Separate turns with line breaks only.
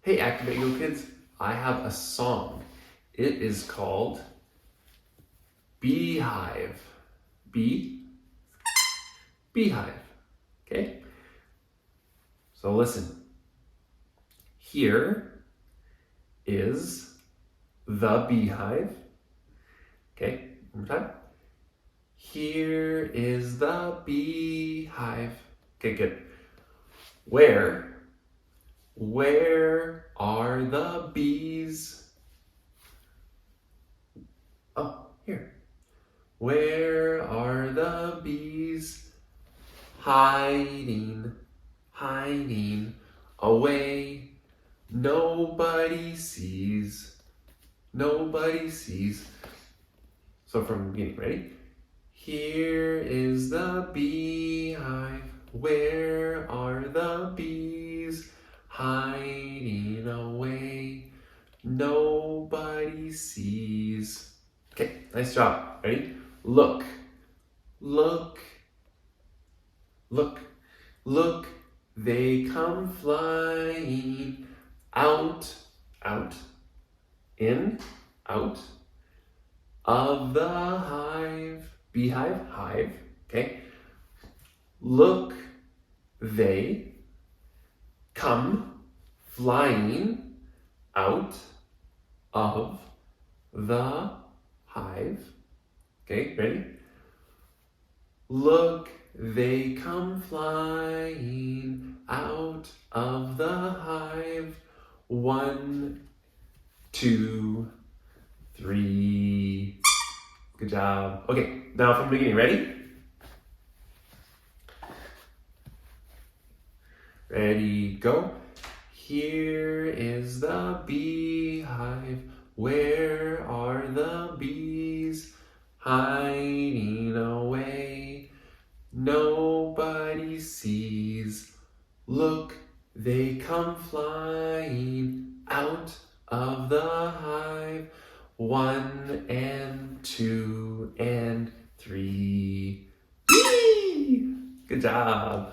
Hey, Activate Go Kids, I have a song. It is called Beehive. Beehive. Okay? So listen. Here is the beehive. Okay, one more time. Here is the beehive. Okay, good. Where are the bees? Oh, here. Where are the bees? Hiding away. Nobody sees. So from the beginning, ready? Here is the beehive. Where are the bees? Hiding away. Nobody sees. Okay, nice job. Ready? Look, they come flying out, in, out of the hive, okay? Look, they come flying out of the hive, okay, ready? Look, they come flying out of the hive. 1, 2, 3. Good job. Okay, now from the beginning, ready? Ready, go. Here is the beehive. Where are the bees? Hiding away. Nobody sees. Look, they come flying out of the hive. 1 and 2 and 3. Whee! Good job.